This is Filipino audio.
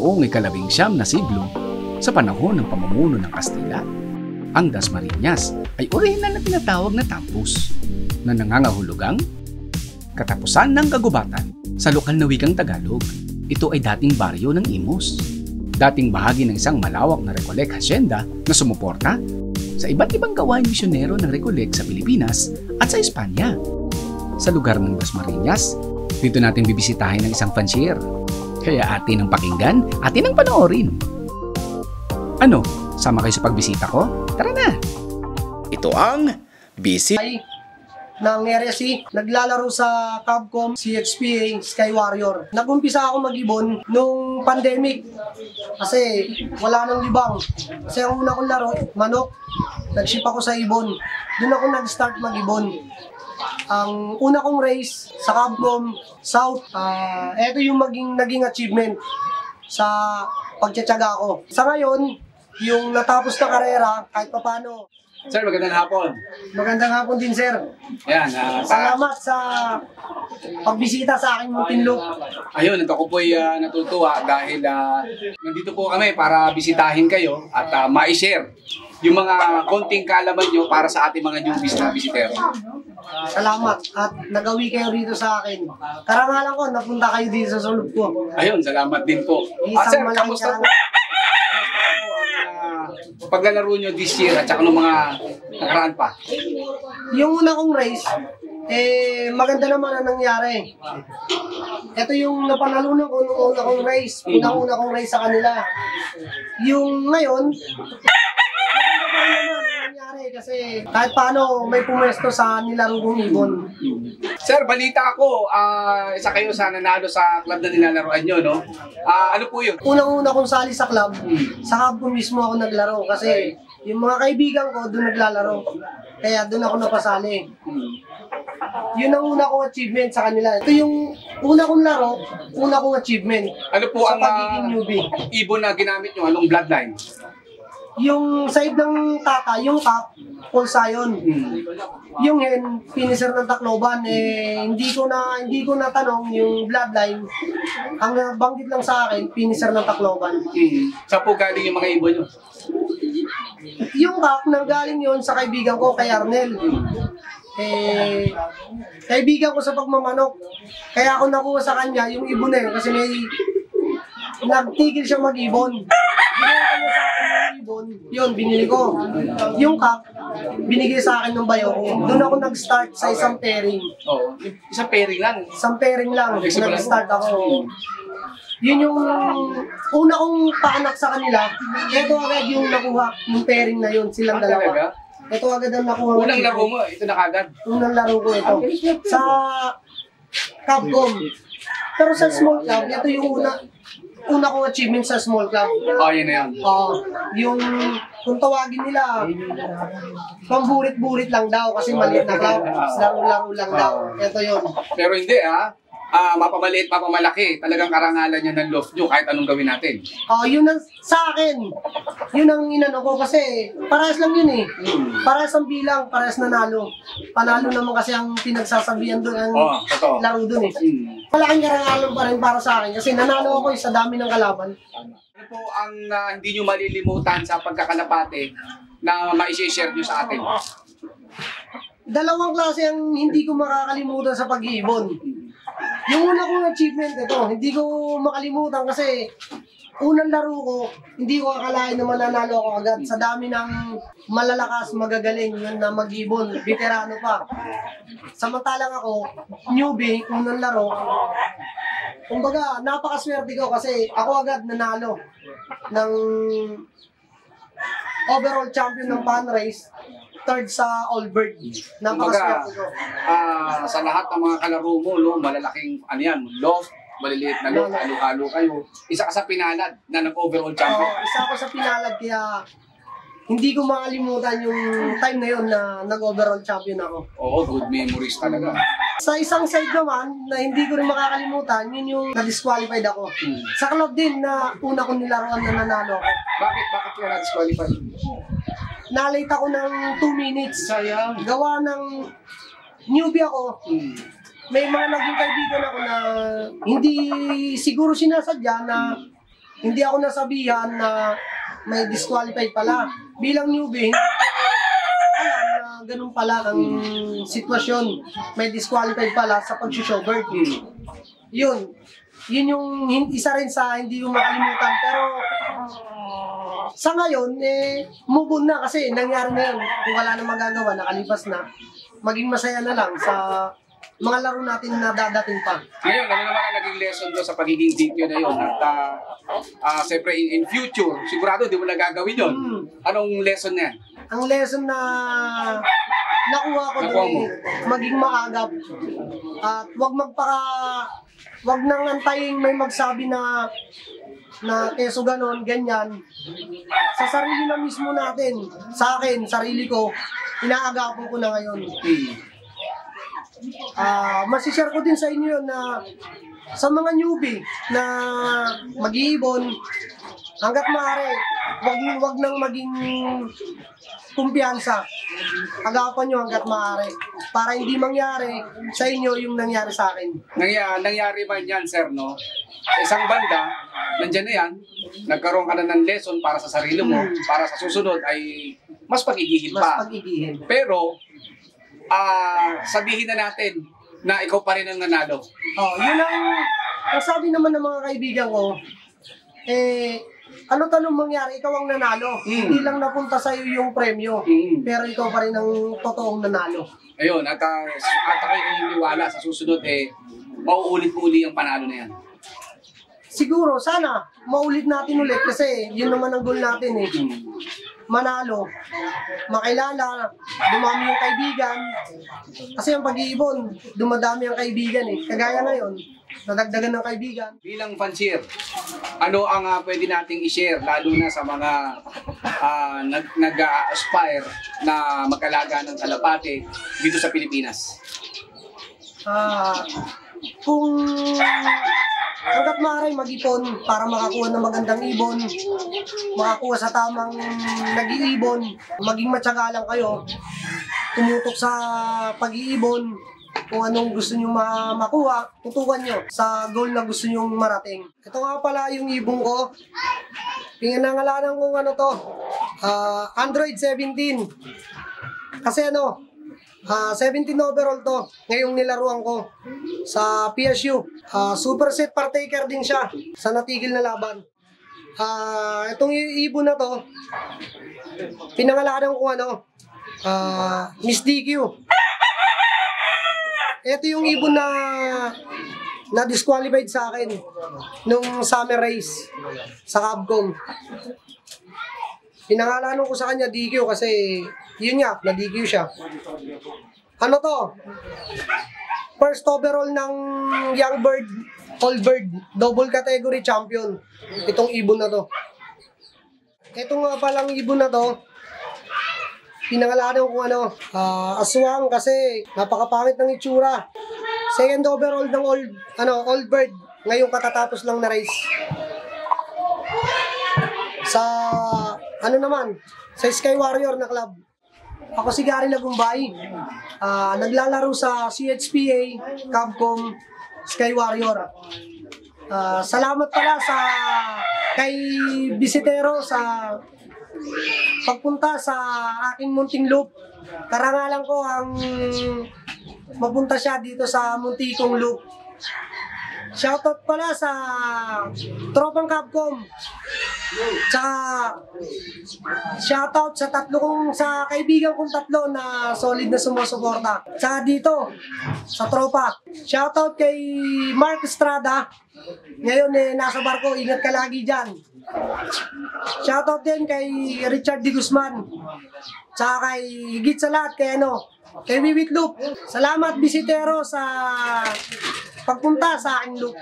noong ika-19 na siglo sa panahon ng pamumuno ng Kastila. Ang Dasmariñas ay orihinal na tinatawag na campus na nangangahulugang katapusan ng kagubatan sa lokal na wikang Tagalog. Ito ay dating baryo ng Imus, dating bahagi ng isang malawak na Recollect hacienda na sumuporta sa iba't ibang gawaing misyonero ng Recollect sa Pilipinas at sa Espanya. Sa lugar ng Dasmariñas, dito natin bibisitahin ng isang fancier. Kaya atin ang pakinggan, atin ang panoorin. Ano, sama kayo sa pagbisita ko? Tara na! Ito ang Visit ng Area C, naglalaro sa Capcom, CXPA, Sky Warrior. Nag-umpisa ako mag-ibon nung pandemic kasi wala nang libang. Kasi ang una kong laro, manok, nag-ship ako sa ibon. Doon ako nag-start mag-ibon. Ang una kong race sa Capcom South, ito yung naging achievement sa pagtsatsaga ko. Sa ngayon, yung natapos na karera, kahit pa paano. Sir, magandang hapon. Magandang hapon din, sir. Yan, Salamat sa pagbisita sa aking Muntinlupa. Ayun, ako po ay natutuwa dahil nandito po kami para bisitahin kayo at ma-share yung mga konting kaalaman nyo para sa ating mga newbies na bisitero. Salamat at nagawi kayo rito sa akin. Karangalan ko, napunta kayo dito sa sulog ko. Ayun, salamat din po. Isang Sir, malaking kamusta po? Paglalaro nyo this year at saka ng mga nakaraan pa? Yung una kong race, maganda naman ang nangyari. Ito yung napanalunan ko nung una kong race. Una kong race sa kanila. Yung ngayon, maganda pa rin naman ang nangyari kasi kahit paano may pumesto sa nilaro kong ibon. Sir, balita ako, isa kayo sa nanalo sa club na nilalaroan nyo, no? Ano po yun? Unang-una kong sali sa club, sa club ko mismo ako naglaro kasi yung mga kaibigan ko doon naglalaro. Kaya doon ako napasali. Yun ang una kong achievement sa kanila. Ito yung una kong laro, una kong achievement. Ano po sa ang pagiging newbie. ibon na ginamit nyo? Anong bloodline? Yung side ng tata, yung cap, full sayon. Yung hen, finisher ng Tacloban, hindi ko na tanong yung bloodline. Ang banggit lang sa akin, finisher ng Tacloban. Saan po galing yung mga ibon nyo? Yung cap, nanggaling yon sa kaibigan ko, kay Arnel. Kaibigan ko sa pagmamanok. Kaya ako nakuha sa kanya yung ibon kasi may nagtigil siya mag-ibon. Binigay ko sa akin yung ibon, yun, binili ko. Yung cap, binigay sa akin ng bayo ko. Doon ako nag-start sa isang pairing. Oo, isang pairing lang. Isang pairing lang, nag-start ako. Yun yung una kong paanak sa kanila. Ito agad yung nakuha, yung pairing na yun, silang dalawa. Ito agad ang nakuha. Unang laro mo, ito na kagad. Unang laro ko ito. Sa Capcom. Pero sa small club, ito yung una kong achievement sa small club. Yun na yun. Yung kung tawagin nila, pamburit-burit lang daw kasi maliit na club. Laro-laro lang daw. Ito yun. Pero hindi mapamaliit, mapamalaki. Talagang karangalan niya ng love nyo kahit anong gawin natin. Yun ang sa akin. Yun ang inano ko kasi parehas lang yun Parehas ang bilang, parehas nanalo. Panalo naman kasi ang pinagsasabihan doon, ang laro doon Malaking karangalan pa rin para sa akin kasi nanalo ako sa dami ng kalaban. Ano po ang hindi nyo malilimutan sa pagkakalapate na ma-share nyo sa atin? Dalawang klase ang hindi ko makakalimutan sa pag-iibon. Yung una kong achievement ito, hindi ko makalimutan kasi unang laro ko, hindi ko akalain na mananalo ako agad. Sa dami ng malalakas, magagaling yun na mag-ibon, veterano pa. Samantalang ako, newbie, unang laro. Kumbaga, napakaswerte ko kasi ako agad nanalo ng overall champion ng fan race. Third sa Allbird. Napakaswerte ko. Sa lahat ng mga kalaro mo, malalaking loft, maliliit na loft, halo-halo kayo. Isa ka sa pinalad na nag-overall champion. Isa ako sa pinalad kaya hindi ko makalimutan yung time na yun na nag-overall champion ako. Good memories talaga. Sa isang side naman na hindi ko rin makakalimutan, yun yung na-disqualified ako. Sa club din na una kong nilaruan na nanalo ako. Bakit ka na-disqualified? Nalate ako ng 2 minutes. Sayang. Gawa ng newbie ako. May mga naging kaibigan ako na hindi siguro sinasadya na hindi ako nasabihan na may disqualified pala. Bilang newbie, hindi ko alam na ganun pala ang sitwasyon. May disqualified pala sa pag-showbird. Yun yung isa rin sa hindi ko makalimutan. Pero sa ngayon, move on na kasi nangyari na yun. Kung wala na magagawa, nakalipas na. Maging masaya na lang sa mga laro natin na dadating pa. Ngayon, ano naman ang naging lesson doon sa pagiging DQ na yun? At siyempre in future, sigurado di mo na gagawin yun. Anong lesson niyan? Ang lesson na nakuha ko doon, maging maagap at wag nang antayin may magsabi na keso ganon, ganyan. Sa sarili na mismo natin, sa akin, sarili ko, inaagapan ko na ngayon. Masishare ko din sa inyo yun na sa mga newbie na mag-iibon, hanggat maaari, wag nang maging kumpiyansa. Agapan nyo hanggat maaari para hindi mangyari sa inyo yung nangyari sa akin. Nangyari ba yan, sir, no? Sa isang banda, nandyan na yan, nagkaroon ka na ng lesson para sa sarili mo, para sa susunod ay mas pag-igihil pa. Mas pag-igihil. Pero, sabihin na natin na ikaw pa rin ang nanalo. Yun ang sabi naman ng mga kaibigan ko, ano tanong mangyari, ikaw ang nanalo. Hindi lang napunta sa'yo yung premyo, pero ikaw pa rin ang totoong nanalo. Ayun, at ako'y naniniwala sa susunod, mauulit-uli ang panalo na yan. Siguro, sana, maulit natin ulit kasi yun naman ang goal natin manalo, makilala, dumami yung kaibigan. Kasi ang pag-iibon, dumadami ang kaibigan Kagaya ngayon, nadagdagan ng kaibigan. Bilang fansir, ano ang pwede nating i-share lalo na sa mga nag-aspire na mag-alaga ng kalapate dito sa Pilipinas? Kung hanggat maaari mag-ipon para makakuha ng magandang ibon, makakuha sa tamang nag-iibon, maging matyaga lang kayo, tumutok sa pag-iibon, kung anong gusto nyo makuha, tutukan nyo sa goal na gusto nyo marating. Ito nga pala yung ibon ko. Pinangalanan kong Android 17. Kasi 17 overall to. Ngayong nilaruan ko sa PSU. Super set partaker din siya sa natigil na laban. Itong ibon na to, pinangalanan ko Miss DQ. Ito yung ibon na disqualified sa akin nung summer race sa Capcom. Pinangalanan ko sa kanya DQ kasi yun nga, na-DQ siya. Ano to? First overall ng Young Bird, Old Bird, double category champion. Itong ibon na to. Ito nga palang ibon na to, pinangalanan ko aswang kasi napakapangit ng itsura. Second overall ng Old Bird, ngayong katatapos lang na race. Sa sa Sky Warrior na club. Ako si Gary Lagumbay, naglalaro sa CHPA, Capcom, Sky Warrior. Salamat pala kay Bisitero sa pagpunta sa aking munting loop. Karangalan ko ang mapunta siya dito sa muntikong loop. Shoutout pala sa tropang Capcom. Tsaka shoutout sa kaibigan kong tatlo na solid na sumusuporta. Tsaka dito sa tropa. Shoutout kay Mark Estrada. Ngayon nasa barko, ingat ka lagi dyan. Shoutout din kay Richard D. Guzman. Tsaka kay higit sa lahat kay Wiwit Loop. Salamat Bisitero sa pagpunta sa aking loop.